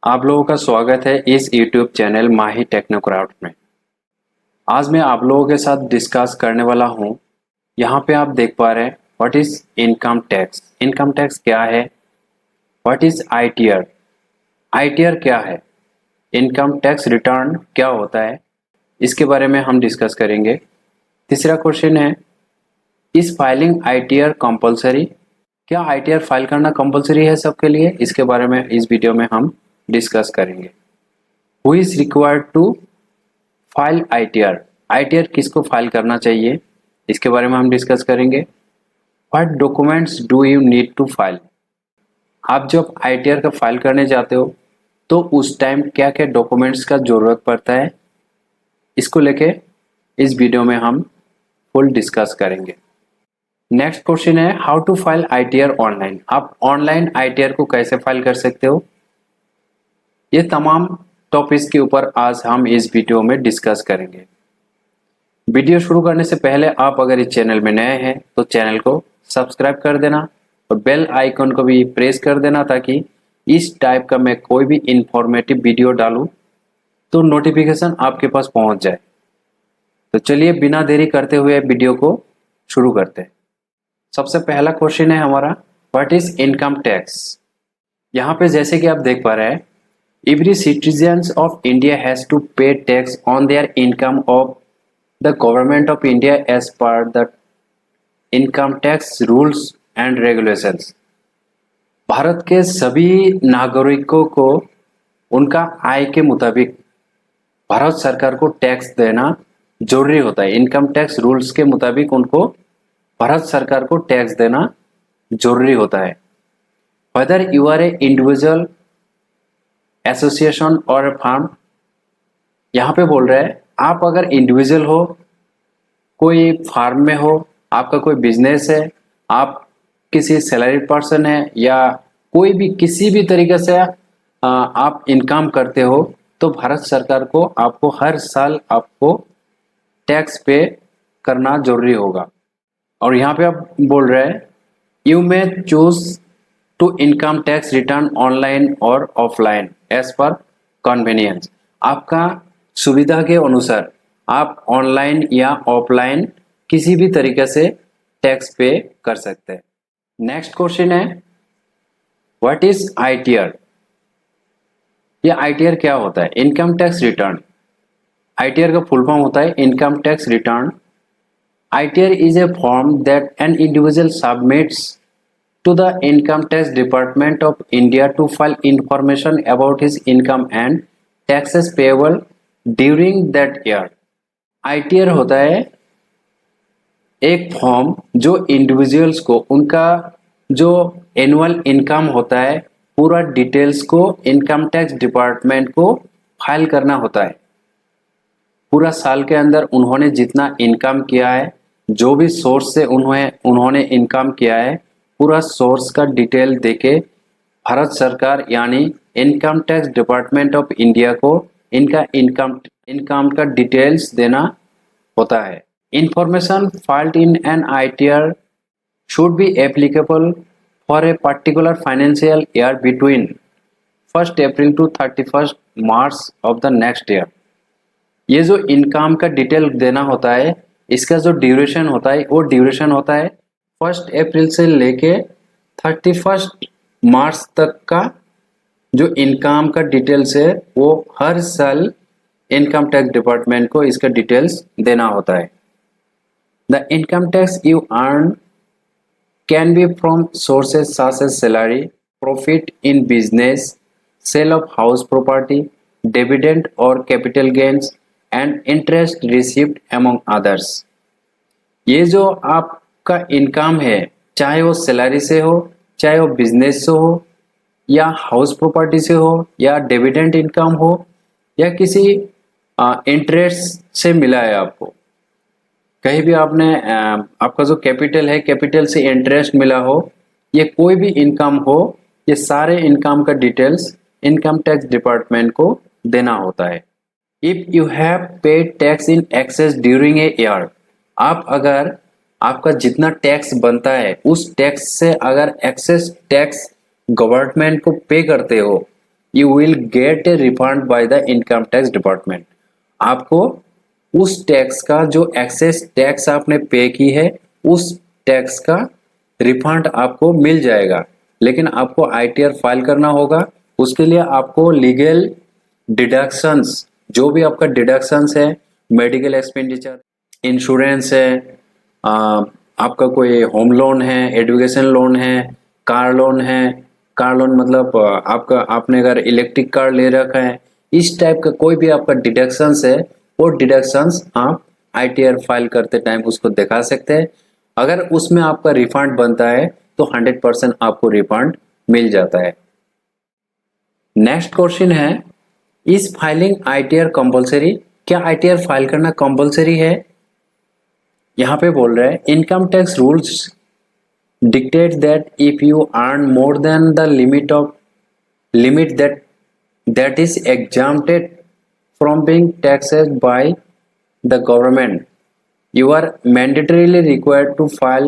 आप लोगों का स्वागत है इस YouTube चैनल माही टेक्नोक्राफ्ट में। आज मैं आप लोगों के साथ डिस्कस करने वाला हूं। यहाँ पे आप देख पा रहे हैं what is income tax. Income tax क्या है, व्हाट इज आईटीआर, आईटीआर क्या है, इनकम टैक्स रिटर्न क्या होता है, इसके बारे में हम डिस्कस करेंगे। तीसरा क्वेश्चन है, इज फाइलिंग आईटीआर कंपलसरी, क्या आईटीआर फाइल करना कंपलसरी है सबके लिए, इसके बारे में इस वीडियो में हम डिस्कस करेंगे। Who is required to file ITR, ITR किसको फाइल करना चाहिए, इसके बारे में हम डिस्कस करेंगे। What documents do you need to file, आप जब आईटीआर का फाइल करने जाते हो तो उस टाइम क्या क्या डॉक्यूमेंट्स का जरूरत पड़ता है, इसको लेके इस वीडियो में हम फुल डिस्कस करेंगे। नेक्स्ट क्वेश्चन है, how to file ITR online, आप ऑनलाइन आईटीआर को कैसे फाइल कर सकते हो। ये तमाम टॉपिक्स के ऊपर आज हम इस वीडियो में डिस्कस करेंगे। वीडियो शुरू करने से पहले आप अगर इस चैनल में नए हैं तो चैनल को सब्सक्राइब कर देना और बेल आइकन को भी प्रेस कर देना ताकि इस टाइप का मैं कोई भी इंफॉर्मेटिव वीडियो डालूं तो नोटिफिकेशन आपके पास पहुंच जाए। तो चलिए बिना देरी करते हुए वीडियो को शुरू करते हैं। सबसे पहला क्वेश्चन है हमारा, व्हाट इज इनकम टैक्स। यहाँ पे जैसे कि आप देख पा रहे हैं, every citizens of India has to pay tax on their income of the government of India as per the income tax rules and regulations। Bharat के सभी नागरिकों को उनका आय के मुताबिक भारत सरकार को टैक्स देना जरूरी होता है। इनकम टैक्स रूल्स के मुताबिक उनको भारत सरकार को टैक्स देना जरूरी होता है। Whether you are a individual, association और फर्म, यहाँ पे बोल रहे हैं आप अगर इंडिविजुअल हो, कोई फार्म में हो, आपका कोई बिजनेस है, आप किसी सैलरी पर्सन है या कोई भी किसी भी तरीके से आप इनकम करते हो तो भारत सरकार को आपको हर साल आपको टैक्स पे करना जरूरी होगा। और यहाँ पे आप बोल रहे हैं you may choose to income tax return online और ऑफलाइन एज पर कन्वीनियंस, आपका सुविधा के अनुसार आप ऑनलाइन या ऑफलाइन किसी भी तरीके से टैक्स पे कर सकते हैं। नेक्स्ट क्वेश्चन है, व्हाट इज आईटीआर, ये आईटीआर क्या होता है। इनकम टैक्स रिटर्न, आईटीआर का फुल फॉर्म होता है income tax return. ITR is a form that an individual submits to the income tax department of India to file information about his income and taxes payable during that year। ITR होता है एक form जो individuals को उनका जो annual income होता है पूरा डिटेल्स को इनकम टैक्स डिपार्टमेंट को फाइल करना होता है। पूरा साल के अंदर उन्होंने जितना इनकम किया है, जो भी सोर्स से उन्होंने इनकम किया है, पूरा सोर्स का डिटेल देके भारत सरकार यानी income tax department of India को इनका इनकम का डिटेल्स देना होता है। Information filed in an ITR should be applicable for a particular financial year between 1 April to 31 March of the next year. ये जो इनकम का डिटेल देना होता है, इसका जो ड्यूरेशन होता है वो ड्यूरेशन होता है 1 अप्रैल से लेके 31 मार्च तक का जो इनकम का डिटेल्स है वो हर साल इनकम टैक्स डिपार्टमेंट को इसका डिटेल्स देना होता है। The income tax you earn can be from sources such as salary, profit in business, sale of house property, dividend और capital gains and interest received among others. ये जो आप का इनकम है, चाहे वो सैलरी से हो, चाहे वो बिजनेस से हो या हाउस प्रॉपर्टी से हो या डिविडेंड इनकम हो या किसी इंटरेस्ट से मिला है आपको, कहीं भी आपने आपका जो कैपिटल है कैपिटल से इंटरेस्ट मिला हो, ये कोई भी इनकम हो, ये सारे इनकम का डिटेल्स इनकम टैक्स डिपार्टमेंट को देना होता है। If you have paid tax in excess during a year, आप अगर आपका जितना टैक्स बनता है उस टैक्स से अगर एक्सेस टैक्स गवर्नमेंट को पे करते हो you will get A refund by the income tax department. आपको उस टैक्स का जो एक्सेस टैक्स आपने पे की है उस टैक्स का रिफंड आपको मिल जाएगा, लेकिन आपको आईटीआर फाइल करना होगा। उसके लिए आपको लीगल डिडक्शंस, जो भी आपका डिडक्शंस है, मेडिकल एक्सपेंडिचर, इंश्योरेंस है, आपका कोई होम लोन है, एजुकेशन लोन है, कार लोन है, कार लोन मतलब आपका आपने अगर इलेक्ट्रिक कार ले रखा है, इस टाइप का कोई भी आपका डिडक्शंस है वो डिडक्शंस आप आईटीआर फाइल करते टाइम उसको दिखा सकते हैं। अगर उसमें आपका रिफंड बनता है तो 100% आपको रिफंड मिल जाता है। नेक्स्ट क्वेश्चन है, इस फाइलिंग आईटीआर कंपलसरी? क्या आईटीआर फाइल करना कंपलसरी है? यहाँ पे बोल रहे हैं income tax rules dictate that if you earn more than the limit that is exempted from being taxed by the government, you are mandatorily required to file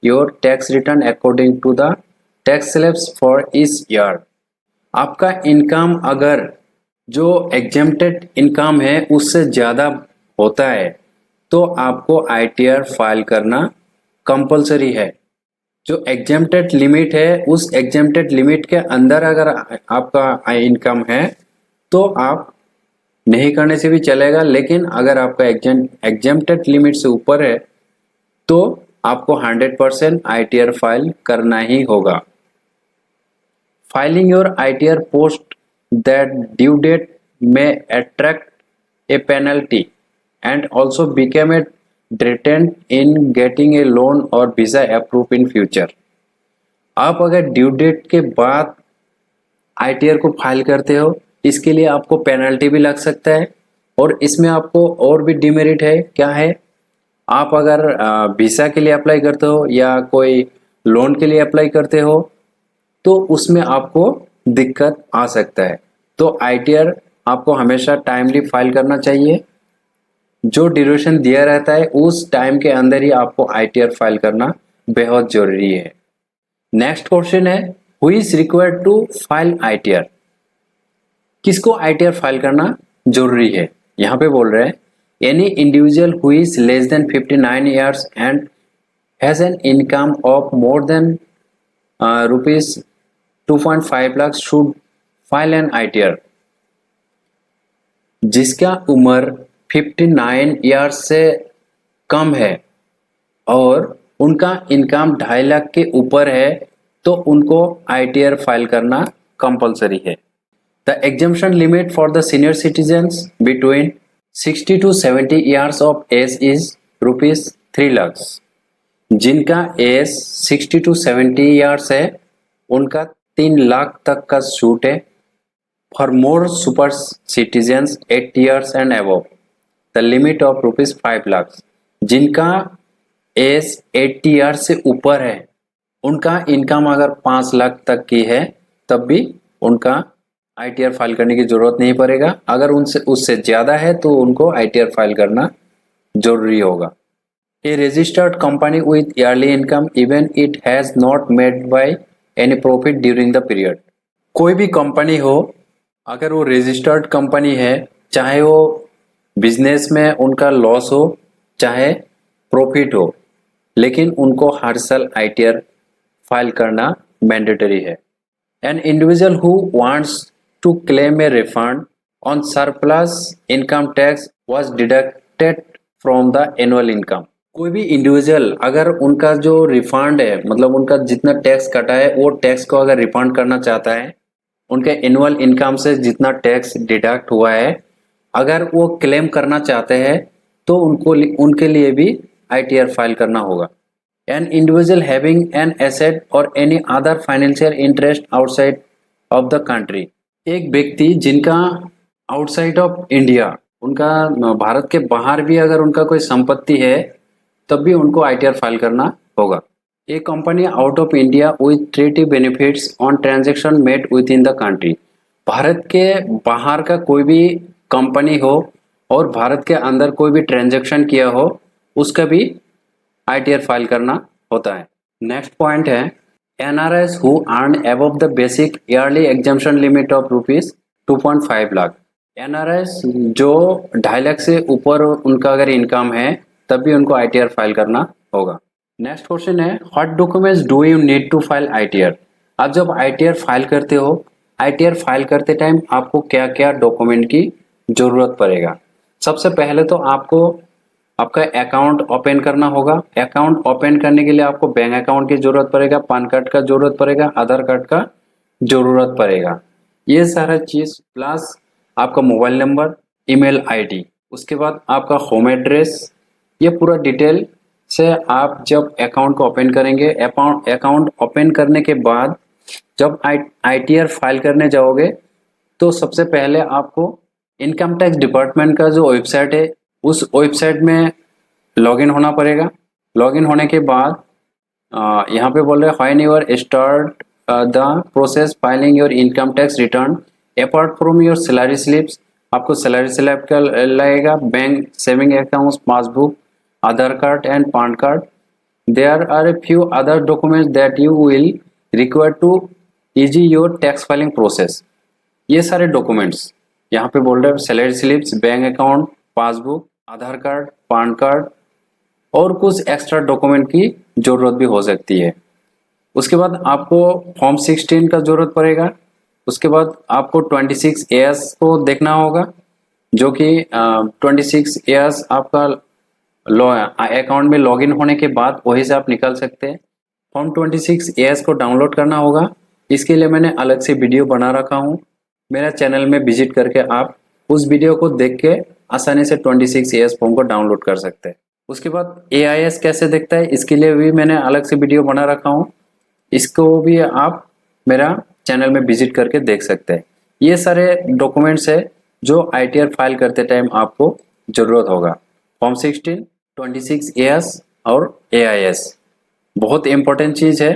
your tax return according to the tax slabs for each year। आपका income अगर जो exempted income है उससे ज़्यादा होता है तो आपको आईटीआर फाइल करना कंपलसरी है। जो एग्जेम्प्टेड लिमिट है उस एग्जेम्प्टेड लिमिट के अंदर अगर आपका इनकम है तो आप नहीं करने से भी चलेगा, लेकिन अगर आपका एग्जेम्प्टेड लिमिट से ऊपर है तो आपको 100% आईटीआर फाइल करना ही होगा। Filing your ITR post that due date may attract a penalty and also become a deterrent in getting a loan or visa approve in future. आप अगर ड्यू डेट के बाद आईटीआर को फाइल करते हो इसके लिए आपको पेनल्टी भी लग सकता है, और इसमें आपको और भी डिमेरिट है। क्या है, आप अगर वीजा के लिए अप्लाई करते हो या कोई लोन के लिए अप्लाई करते हो तो उसमें आपको दिक्कत आ सकता है। तो आईटीआर आपको हमेशा टाइमली फाइल करना चाहिए। जो ड्यूरेशन दिया रहता है उस टाइम के अंदर ही आपको आईटीआर फाइल करना बेहद जरूरी है। नेक्स्ट क्वेश्चन है, who is required to file ITR? किसको आईटीआर फाइल करना जरूरी है? यहाँ पे बोल रहे हैं any individual who is less than 59 years and has an income of more than rupees 2.5 lakh should file an ITR. जिसका उम्र 59 ईयर्स से कम है और उनका इनकम 2.5 लाख के ऊपर है तो उनको आईटीआर फाइल करना कंपलसरी है। The exemption limit for the senior citizens between 60 to 70 years of age is ₹3 lakh. जिनका एज 60 to 70 ईयर्स है उनका 3 लाख तक का छूट है। For more super citizens 80 years and above the limit of ₹5 lakh. जिनका एज 80 ईयर्स से ऊपर है उनका इनकम अगर 5 लाख तक की है तब भी उनका आईटीआर फाइल करने की जरूरत नहीं पड़ेगा। अगर उनसे उससे ज़्यादा है तो उनको आईटीआर फाइल करना जरूरी होगा। A registered company with yearly income even it has not made by any profit during the period. कोई भी कंपनी हो, अगर वो रजिस्टर्ड कंपनी है, चाहे वो बिजनेस में उनका लॉस हो चाहे प्रॉफिट हो, लेकिन उनको हर साल आईटीआर फाइल करना मैंडेटरी है। An individual who wants to claim a refund on surplus income tax was deducted from the annual income. कोई भी इंडिविजुअल अगर उनका जो रिफंड है, मतलब उनका जितना टैक्स कटा है वो टैक्स को अगर रिफंड करना चाहता है, उनके एनुअल इनकम से जितना टैक्स डिडक्ट हुआ है अगर वो क्लेम करना चाहते हैं तो उनके लिए भी आईटीआर फाइल करना होगा। An individual having an asset or any other financial interest outside of the country. एक व्यक्ति जिनका आउटसाइड ऑफ इंडिया, उनका भारत के बाहर भी अगर उनका कोई संपत्ति है तब भी उनको आईटीआर फाइल करना होगा। A company out of India with treaty benefits on transaction made within the country. Bharat के बाहर का कोई भी कंपनी हो और भारत के अंदर कोई भी ट्रांजैक्शन किया हो उसका भी आईटीआर फाइल करना होता है। नेक्स्ट पॉइंट है, NRIs who earn above the basic yearly exemption limit of rupees 2.5 lakh. NRIs जो 2.5 लाख से ऊपर उनका अगर इनकम है तब भी उनको ITR फाइल करना होगा। नेक्स्ट क्वेश्चन है, what documents do you need to file ITR। आप जब ITR फाइल करते हो, ITR फाइल करते टाइम आपको क्या क्या डॉक्यूमेंट की जरूरत पड़ेगा। सबसे पहले तो आपको आपका अकाउंट ओपन करना होगा। अकाउंट ओपन करने के लिए आपको बैंक अकाउंट की जरूरत पड़ेगा, पैन कार्ड का जरूरत पड़ेगा, आधार कार्ड का जरूरत पड़ेगा। ये सारा चीज प्लस आपका मोबाइल नंबर, ईमेल आईडी, उसके बाद आपका होम एड्रेस, ये पूरा डिटेल से आप जब अकाउंट को ओपन करेंगे, अकाउंट ओपन करने के बाद जब ITR फाइल करने जाओगे तो सबसे पहले आपको इनकम टैक्स डिपार्टमेंट का जो वेबसाइट है उस वेबसाइट में लॉगिन होना पड़ेगा। लॉगिन होने के बाद यहाँ पे बोल रहे हैं when you are start the process filing your income tax return apart from your salary slips, आपको सैलरी स्लिप का लगेगा, bank saving account, passbook, Aadhaar card and PAN card. There are a few other documents that you will require to ease your tax filing process. ये सारे documents यहाँ पे बोल रहे हैं salary slips, bank account, passbook, Aadhaar card, PAN card और कुछ extra document की जरूरत भी हो सकती है। उसके बाद आपको फॉर्म 16 का जरूरत पड़ेगा। उसके बाद आपको 26 AS को देखना होगा, जो कि 26 AS आपका अकाउंट में लॉगिन होने के बाद वहीं से आप निकाल सकते हैं। फॉर्म 26 AS को डाउनलोड करना होगा। इसके लिए मैंने अलग से वीडियो बना रखा हूँ, मेरा चैनल में विजिट करके आप उस वीडियो को देख के आसानी से 26 AS फॉर्म को डाउनलोड कर सकते हैं। उसके बाद AIS कैसे दिखता है, इसके लिए भी मैंने अलग से वीडियो बना रखा हूँ, इसको भी आप मेरा चैनल में विजिट करके देख सकते हैं। ये सारे डॉक्यूमेंट्स है जो ITR फाइल करते टाइम आपको जरूरत होगा। फॉर्म 16, 26 AS और AIS बहुत इंपॉर्टेंट चीज है।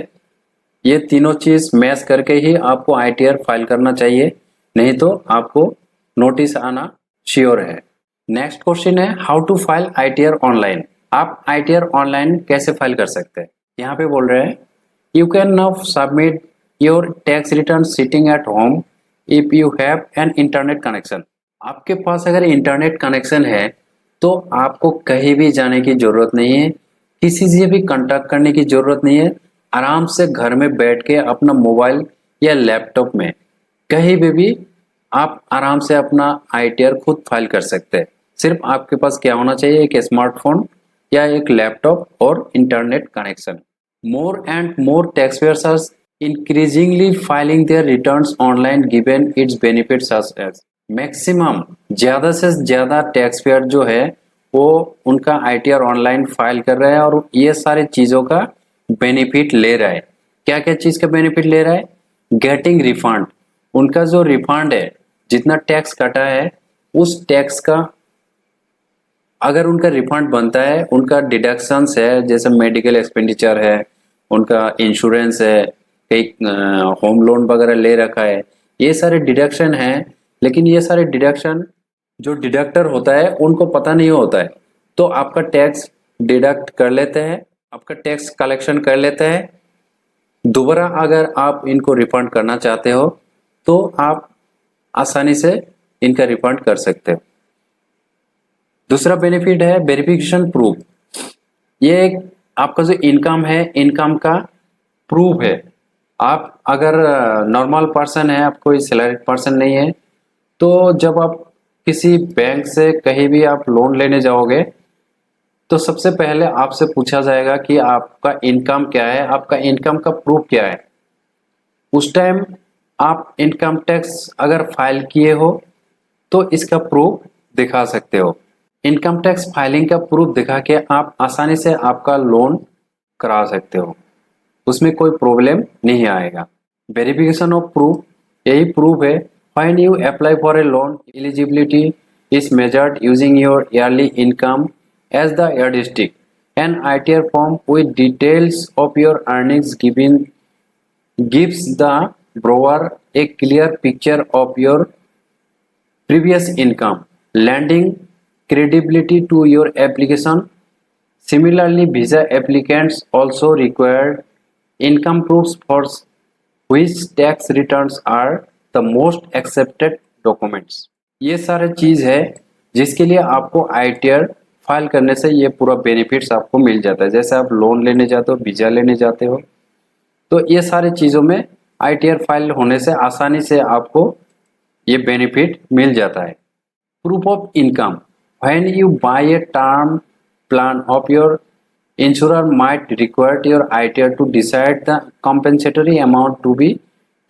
ये तीनों चीज मैच करके ही आपको ITR फाइल करना चाहिए, नहीं तो आपको नोटिस आना श्योर है। नेक्स्ट क्वेश्चन है, how to file ITR online. आप ITR ऑनलाइन कैसे फाइल कर सकते हैं। यहाँ पे बोल रहे हैं you can now submit your tax return sitting at home if you have an internet connection. आपके पास अगर इंटरनेट कनेक्शन है तो आपको कहीं भी जाने की जरूरत नहीं है, किसी से भी कांटेक्ट करने की जरूरत नहीं है। आराम से घर में बैठ के अपना मोबाइल या लैपटॉप में कहीं भी आप आराम से अपना ITR खुद फाइल कर सकते हैं। सिर्फ आपके पास क्या होना चाहिए, एक स्मार्टफोन या एक लैपटॉप और internet connection. More and more taxpayers are increasingly filing their returns online given its benefits such as. Maximum ज्यादा से ज्यादा टैक्सपेयर जो है वो उनका ITR ऑनलाइन फाइल कर रहे हैं और ये सारी चीजों का बेनिफिट ले रहा है। क्या क्या चीज का बेनिफिट ले रहा है, गेटिंग रिफंड, उनका जो रिफंड है, जितना टैक्स कटा है उस टैक्स का अगर उनका रिफंड बनता है, उनका डिडक्शंस है, जैसे मेडिकल एक्सपेंडिचर है, उनका इंश्योरेंस है, कई होम लोन वगैरह ले रखा है, ये सारे डिडक्शन है। लेकिन ये सारे डिडक्शन जो डिडक्टर होता है उनको पता नहीं होता है, तो आपका टैक्स डिडक्ट कर लेते हैं, आपका टैक्स कलेक्शन कर लेते हैं। दोबारा अगर आप इनको रिफंड करना चाहते हो तो आप आसानी से इनका रिफंड कर सकते हो। दूसरा बेनिफिट है वेरिफिकेशन प्रूफ। ये एक आपका जो इनकम है, इनकम का प्रूफ है। आप अगर नॉर्मल पर्सन है, आप कोई सैलरीड पर्सन नहीं है, तो जब आप किसी बैंक से कहीं भी आप लोन लेने जाओगे तो सबसे पहले आपसे पूछा जाएगा कि आपका इनकम क्या है, आपका इनकम का प्रूफ क्या है। उस टाइम आप इनकम टैक्स अगर फाइल किए हो तो इसका प्रूफ दिखा सकते हो। इनकम टैक्स फाइलिंग का प्रूफ दिखा के आप आसानी से आपका लोन करा सकते हो, उसमें कोई प्रॉब्लम नहीं आएगा। वेरिफिकेशन ऑफ प्रूफ, यही प्रूफ है। When you apply for a loan, eligibility is measured using your yearly income as the yardstick. An ITR form with details of your earnings gives the borrower a clear picture of your previous income, lending credibility to your application. Similarly, visa applicants also required income proofs for which tax returns are the most accepted documents. ये सारे चीज है जिसके लिए आपको ITR file करने से ये पूरा बेनिफिट्स आपको मिल जाता है। जैसे आप लोन लेने जाते हो, वीजा लेने जाते हो, तो ये सारे चीज़ों में आईटीआर फाइल होने से आसानी से आपको ये बेनिफिट मिल जाता है। Proof of income, when you buy a term plan of your insurer might require your ITR to decide the compensatory amount to be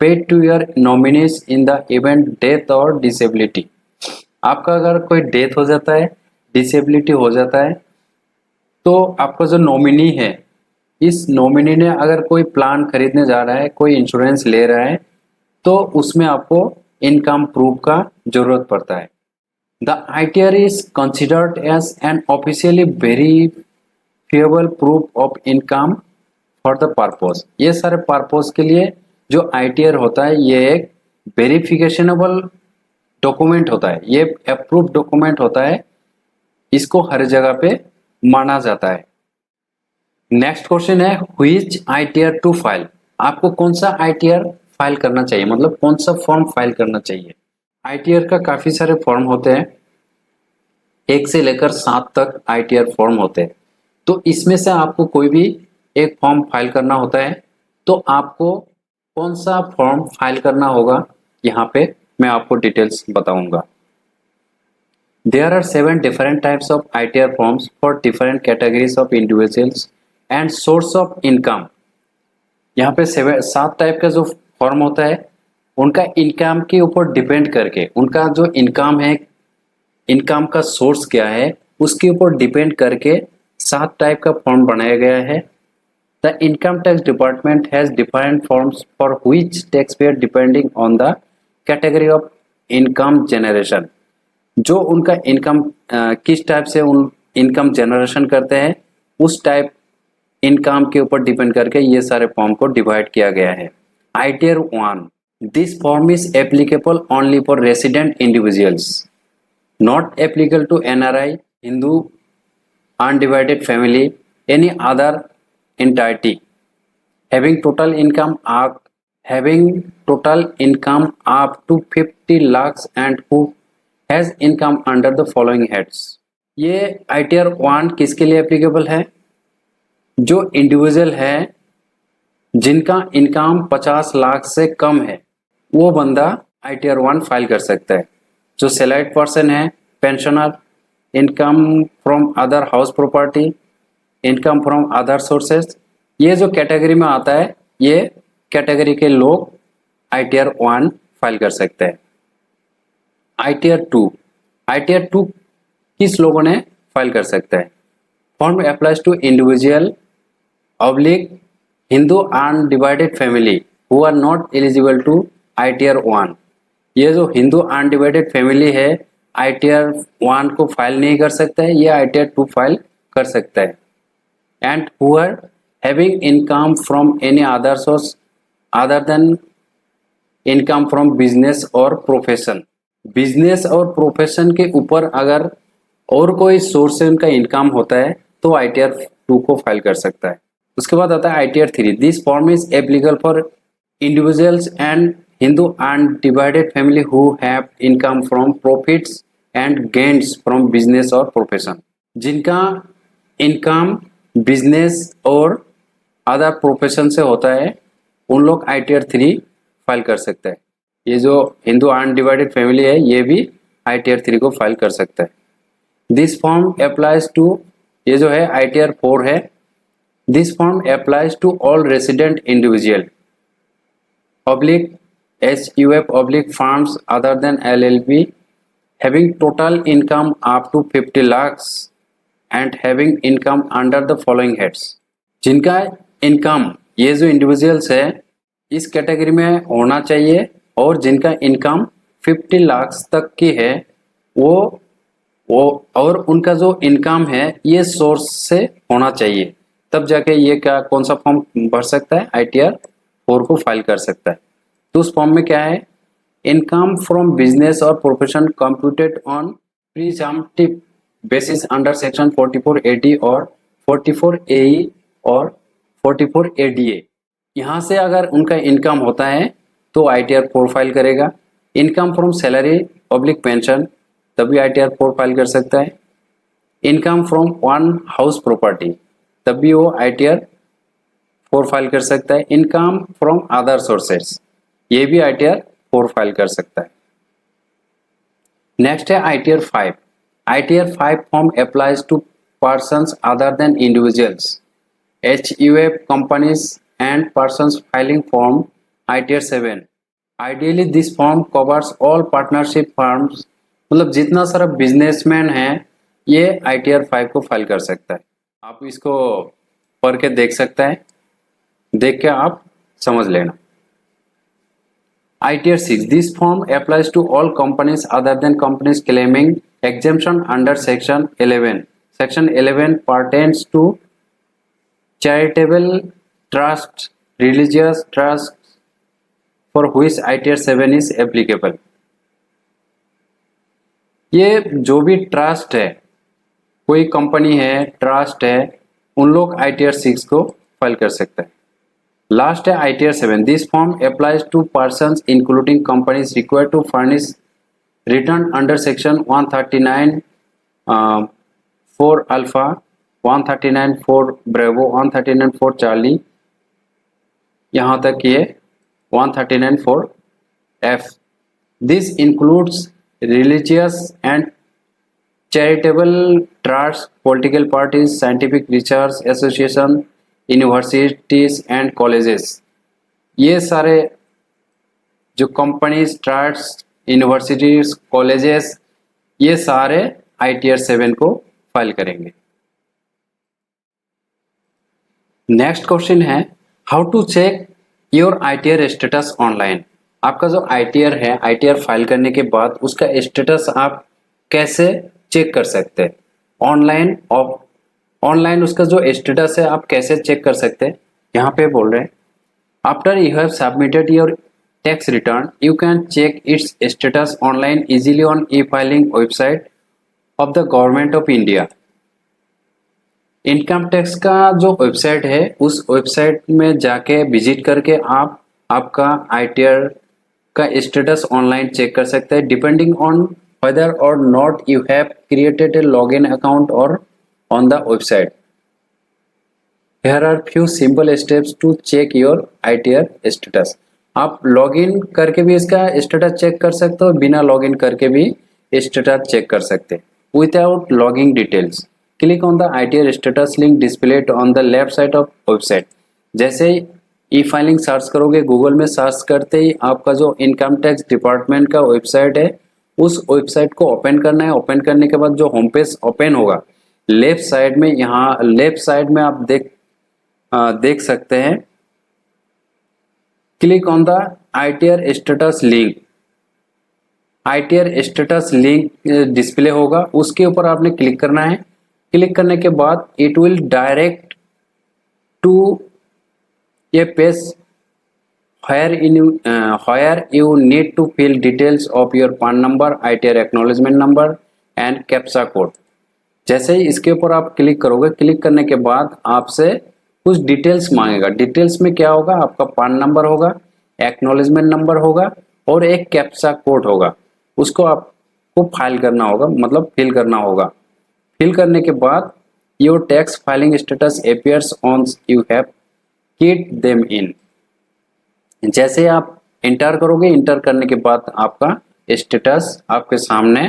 paid to your nominees in the event death or disability। आपका अगर कोई death हो जाता है, disability हो जाता है, तो आपका जो नॉमिनी है, इस नॉमिनी ने अगर कोई प्लान खरीदने जा रहा है, कोई इंश्योरेंस ले रहा है, तो उसमें आपको इनकम प्रूफ का जरूरत पड़ता है। The ITR is considered as an officially verifiable proof of income for the purpose. ये सारे पर्पस के लिए जो ITR होता है, ये एक वेरिफिकेशनेबल डॉक्यूमेंट होता है, ये अप्रूव डॉक्यूमेंट होता है, इसको हर जगह पे माना जाता है। नेक्स्ट क्वेश्चन है व्हिच ITR टू फाइल। आपको कौन सा ITR फाइल करना चाहिए, मतलब कौन सा फॉर्म फाइल करना चाहिए। ITR का काफी सारे फॉर्म होते हैं, 1 से लेकर 7 तक ITR फॉर्म होते हैं। तो इसमें से आपको कोई भी एक फॉर्म फाइल करना होता है, तो आपको कौन सा फॉर्म फाइल करना होगा, यहाँ पे मैं आपको डिटेल्स बताऊंगा। There are 7 different types of ITR forms for different categories of individuals and source of income। यहाँ पे 7 टाइप का जो फॉर्म होता है, उनका इनकम के ऊपर डिपेंड करके, उनका जो इनकम है, इनकम का सोर्स क्या है, उसके ऊपर डिपेंड करके 7 टाइप का फॉर्म बनाया गया है। The income tax department has different forms for which tax payer depending on the category of income generation. जो उनका इनकम किस टाइप से उन इनकम जनरेशन करते हैं, उस टाइप इनकम के ऊपर डिपेंड करके ये सारे फॉर्म को डिवाइड किया गया है। ITR 1, this form is applicable only for resident individuals, not applicable to NRI, Hindu undivided family, any other entity having total income up to 50 lakhs and who has income under the following heads। ये ITR 1 किसके लिए applicable है, जो individual है जिनका income 50 lakh से कम है, वो बंदा ITR 1 फाइल कर सकता है। जो सैलरीड पर्सन है, pensioner, income from other house property, income from other sources, ये जो कैटेगरी में आता है, ये कैटेगरी के लोग ITR 1 फाइल कर सकते हैं। ITR 2 किस लोगों ने फाइल कर सकता है। Form applies to individual oblique Hindu undivided family who are not eligible to ITR 1। ये जो हिंदू अनडिवाइडेड फैमिली है, ITR 1 को फाइल नहीं कर सकता है, ये ITR 2 फाइल कर सकता है। And who are having income from any other source other than income from business और प्रोफेशन। बिजनेस और प्रोफेशन के ऊपर अगर और कोई सोर्स से उनका इनकम होता है, तो ITR 2 को फाइल कर सकता है। उसके बाद आता है ITR 3, this form is applicable for individuals and Hindu undivided family who have income from profits and gains from business और प्रोफेशन। जिनका इनकम बिजनेस और अदर प्रोफेशन से होता है, उन लोग ITR 3 फाइल कर सकते हैं। ये जो हिंदू अनडिवाइडेड फैमिली है, ये भी ITR 3 को फाइल कर सकता है। दिस फॉर्म अप्लाइज टू, ये जो है ITR 4 है, this form applies to all resident individual oblique HUF oblique firms other than LLP having total income up to 50 lakhs and having income under the following heads. जिनका इनकम, ये जो individuals है, इस कैटेगरी में होना चाहिए, और जिनका इनकम 50 लाख तक की है, वो और उनका जो इनकम है ये सोर्स से होना चाहिए, तब जाके ये क्या कौन सा फॉर्म भर सकता है, ITR 4 को फाइल कर सकता है। तो उस फॉर्म में क्या है, इनकम फ्रॉम बिजनेस और profession computed on presumptive basis under section 44 AD और 44 AE और 44 ADA। यहाँ से अगर उनका इनकम होता है तो ITR 4 फाइल करेगा। Income from salary public pension तभी ITR 4 फाइल कर सकता है। Income from one house property तब भी वो ITR 4 फाइल कर सकता है। इनकम फ्रॉम अदर सोर्सेस ये भी ITR 4 फाइल कर सकता है। नेक्स्ट है ITR 5। ITR 5 form applies to persons other than individuals, HUF companies and persons filing form ITR 7। Ideally this form covers all partnership firms, मतलब जितना सारा बिजनेसमैन है ये ITR 5 को फाइल कर सकता है। आप इसको पढ़ के देख सकते हैं, देख के आप समझ लेना। ITR 6 this form applies to all companies other than companies claiming exemption under section 11. Section 11 pertains to charitable trusts, religious trusts for which ITR 7 is applicable. ये जो भी ट्रस्ट है, कोई कंपनी है, ट्रस्ट है, उन लोग ITR 6 को फाइल कर सकते हैं। लास्ट है ITR 7। This form applies to persons including companies required to furnish return under section 139 4 alpha, 139 4 bravo, 139 4 charlie, यहाँ तक ये 139 4 F। This includes religious and charitable trust, political parties, scientific research association, universities and colleges. ये सारे जो companies, trust, universities, colleges, ये सारे ITR 7 को file करेंगे। नेक्स्ट क्वेश्चन है how to check your ITR status online. आपका जो ITR है, ITR फाइल करने के बाद उसका स्टेटस आप कैसे चेक कर सकते हैं ऑनलाइन। ऑनलाइन उसका जो स्टेटस है आप कैसे चेक कर सकते हैं, यहाँ पे बोल रहे हैं after you have submitted your tax return you can check its status online easily on e-filing website of the government of India. Income tax का जो वेबसाइट है उस वेबसाइट में जाके विजिट करके आप आपका ITR का स्टेटस ऑनलाइन चेक कर सकते हैं depending on whether or not you have created a login account or on the website. Here are few simple steps to check your ITR status. आप लॉगिन करके भी इसका स्टेटस चेक कर सकते हो, बिना लॉगिन करके भी स्टेटस चेक कर सकते हैं। Without logging details click on the ITR status link displayed on the left side of website. जैसे ई-फाइलिंग सर्च करोगे, गूगल में सर्च करते ही आपका जो इनकम टैक्स डिपार्टमेंट का वेबसाइट है उस वेबसाइट को ओपन करना है। ओपन करने के बाद जो होम पेज ओपन होगा लेफ्ट साइड में, यहाँ लेफ्ट साइड में आप देख सकते हैं click on the ITR status link. ITR status link display होगा, उसके ऊपर आपने क्लिक करना है। क्लिक करने के बाद it will direct to a page where you need to fill details of your PAN number, ITR acknowledgement number and CAPTCHA code। जैसे ही इसके ऊपर आप क्लिक करोगे, क्लिक करने के बाद आपसे कुछ डिटेल्स मांगेगा। डिटेल्स में क्या होगा, आपका PAN नंबर होगा, एक्नॉलेजमेंट नंबर होगा और एक CAPTCHA कोड होगा। उसको आपको फाइल करना होगा, मतलब फिल करना होगा। फिल करने के बाद your tax filing status appears on you have कीड देम इन। जैसे आप इंटर करोगे, इंटर करने के बाद आपका स्टेटस आपके सामने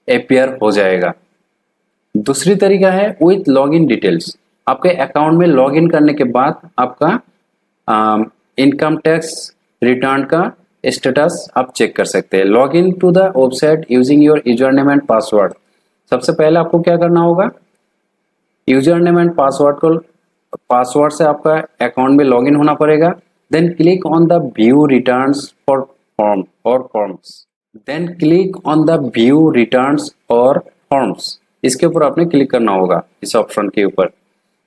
अपीयर हो जाएगा। दूसरी तरीका है विथ लॉगिन डिटेल्स। आपके अकाउंट में लॉगिन करने के बाद आपका इनकम टैक्स रिटर्न का स्टेटस आप चेक कर सकते हैं। Login to the website using your username and password. सबसे पहले आपको क्या करना होगा, यूजर नेम एंड पासवर्ड से आपका अकाउंट में लॉगिन होना पड़ेगा। Then click on the view returns for form or forms. Then click on the view returns or forms. इसके ऊपर आपने क्लिक करना होगा, इस ऑप्शन के ऊपर।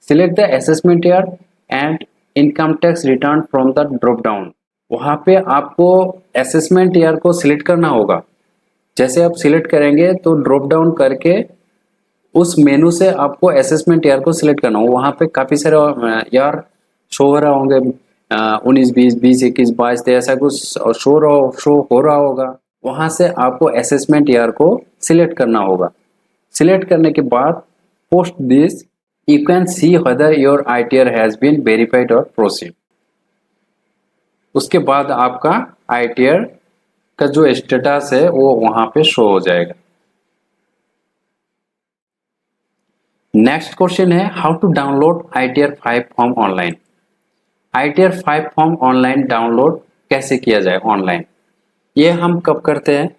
Select the assessment year and income tax return from the drop down. वहाँ पे आपको assessment year को सिलेक्ट करना होगा। जैसे आप सिलेक्ट करेंगे तो ड्रॉप डाउन करके उस मेनू से आपको assessment year को सिलेक्ट करना होगा। वहाँ पे काफ़ी सारे यार शो हो रहे होंगे, 19 20 20 21 22 ऐसा कुछ शो हो रहा होगा। वहां से आपको असेसमेंट ईयर को सिलेक्ट करना होगा। सिलेक्ट करने के बाद post this you can see whether your ITR has been verified और प्रोसीड। उसके बाद आपका ITR का जो स्टेटस है वो वहां पे शो हो जाएगा। नेक्स्ट क्वेश्चन है how to download ITR 5 form online. ITR 5 form online download कैसे किया जाए ऑनलाइन, ये हम कब करते हैं,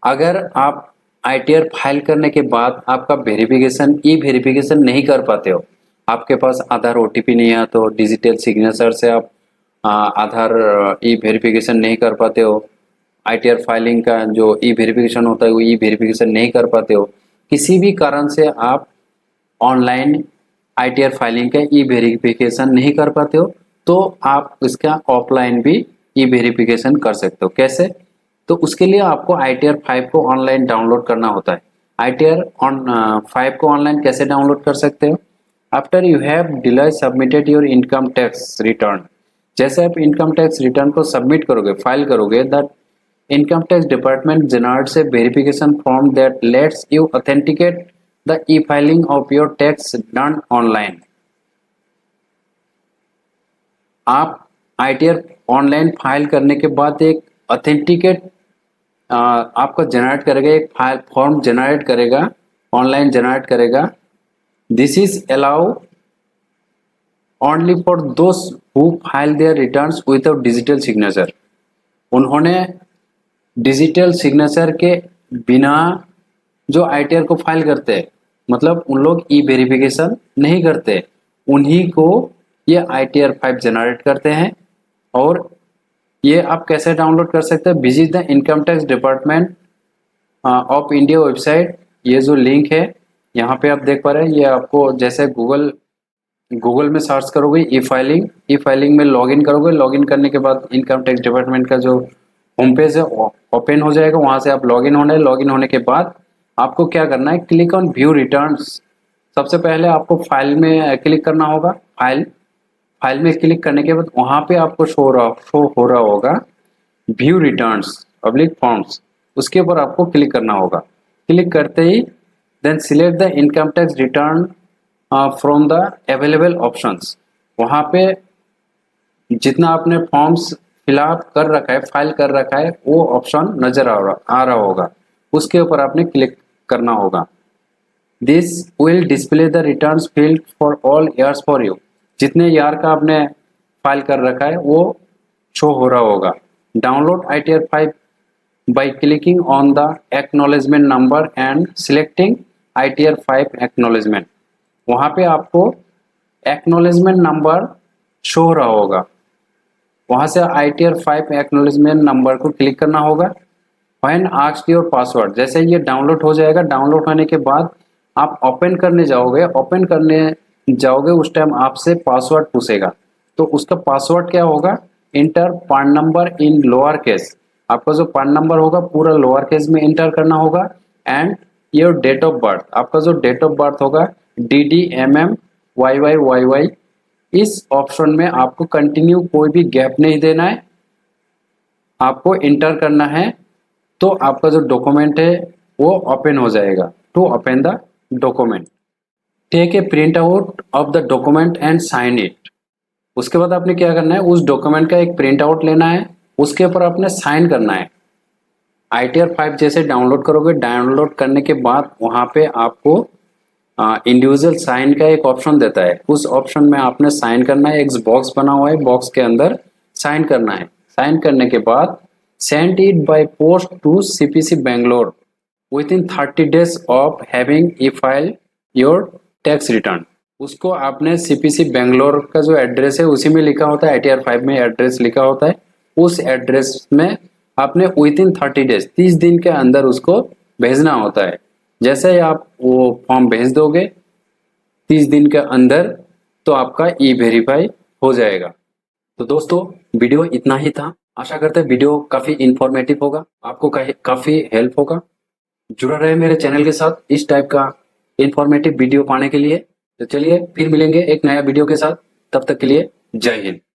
अगर आप ITR फाइल करने के बाद आपका वेरिफिकेशन ई वेरिफिकेशन नहीं कर पाते हो, आपके पास आधार OTP नहीं है तो डिजिटल सिग्नेचर से आप आधार ई वेरिफिकेशन नहीं कर पाते हो, ITR फाइलिंग का जो ई वेरिफिकेशन होता है वो ई वेरिफिकेशन नहीं कर पाते हो, किसी भी कारण से आप ऑनलाइन ITR फाइलिंग का ई वेरिफिकेशन नहीं कर पाते हो, तो आप इसका ऑफलाइन भी ई वेरिफिकेशन कर सकते हो। कैसे, तो उसके लिए आपको ITR 5 को ऑनलाइन डाउनलोड करना होता है। ITR 5 को ऑनलाइन कैसे डाउनलोड कर सकते हो, after you have delay submitted your income tax return, जैसे आप इनकम टैक्स रिटर्न को सबमिट करोगे, फाइल करोगे, that income tax department generates A verification form that let's you authenticate the E filing of your tax done online. आप ITR online file करने के बाद एक ऑथेंटिकेट आपका जनरेट करेगा, एक फाइल फॉर्म जनरेट करेगा, ऑनलाइन जनरेट करेगा। This is allow only for those who file there returns without digital signature. उन्होंने डिजिटल सिग्नेचर के बिना जो ITR को फाइल करते हैं, मतलब उन लोग ई वेरिफिकेशन नहीं करते, उन्हीं को ये ITR 5 जनरेट करते हैं। और ये आप कैसे डाउनलोड कर सकते हैं, visit the income tax department of India website, ये जो लिंक है यहाँ पे आप देख पा रहे हैं, ये आपको जैसे गूगल में सर्च करोगे ई फाइलिंग में लॉगिन करोगे, लॉगिन करने के बाद इनकम टैक्स डिपार्टमेंट का जो होम पेज है ओपन हो जाएगा, वहां से आप लॉगिन होने के बाद आपको क्या करना है, क्लिक ऑन व्यू रिटर्न्स। सबसे पहले आपको फाइल में क्लिक करना होगा, फाइल में क्लिक करने के बाद वहां पे आपको शो हो रहा होगा व्यू रिटर्न्स पब्लिक फॉर्म्स, उसके ऊपर आपको क्लिक करना होगा। क्लिक करते ही then select the income tax return from the available options. वहां पे जितना आपने फॉर्म्स फिलअप कर रखा है, फाइल कर रखा है, वो ऑप्शन नजर आ रहा होगा, उसके ऊपर आपने क्लिक करना होगा। This will display the returns field for all years for you, जितने ईयर का आपने फाइल कर रखा है वो शो हो रहा होगा। Download ITR 5 by clicking on the acknowledgement number and selecting ITR 5 acknowledgement। वहां पे आपको acknowledgement नंबर शो हो रहा होगा, वहां से ITR 5 acknowledgement नंबर को क्लिक करना होगा। When asked your password, जैसे ये डाउनलोड हो जाएगा, डाउनलोड होने के बाद आप ओपन करने जाओगे, उस टाइम आपसे पासवर्ड पूछेगा, तो उसका पासवर्ड क्या होगा, इंटर पान नंबर इन लोअर केस, आपका जो पान नंबर होगा पूरा लोअर केस में इंटर करना होगा, and your date of birth, आपका जो डेट ऑफ बर्थ होगा DDMMYYYY, इस ऑप्शन में आपको कंटिन्यू कोई भी गैप नहीं देना है, आपको इंटर करना है, तो आपका जो डॉक्यूमेंट है वो ओपन हो जाएगा। To open the document, take a print out of the document and sign it. उसके बाद आपने क्या करना है, उस डॉक्यूमेंट का एक प्रिंट आउट लेना है, उसके ऊपर आपने साइन करना है। ITR 5 जैसे डाउनलोड करोगे, डाउनलोड करने के बाद वहां पे आपको इंडिविजुअल साइन का एक ऑप्शन देता है, उस ऑप्शन में आपने साइन करना है, एक बॉक्स बना हुआ है, बॉक्स के अंदर साइन करना है। साइन करने के बाद send it by post to CPC Bangalore within 30 days of having e-filed your tax return। उसको आपने CPC Bangalore का जो एड्रेस है उसी में लिखा होता है, ITR 5 में एड्रेस लिखा होता है, उस एड्रेस में आपने विथिन 30 डेज 30 दिन के अंदर उसको भेजना होता है। जैसे ही आप वो फॉर्म भेज दोगे 30 दिन के अंदर, तो आपका ई वेरीफाई हो जाएगा। तो दोस्तों वीडियो इतना ही था, आशा करते हैं वीडियो काफी इंफॉर्मेटिव होगा, आपको काफी हेल्प होगा। जुड़ा रहे मेरे चैनल के साथ इस टाइप का इंफॉर्मेटिव वीडियो पाने के लिए। तो चलिए फिर मिलेंगे एक नया वीडियो के साथ, तब तक के लिए जय हिंद।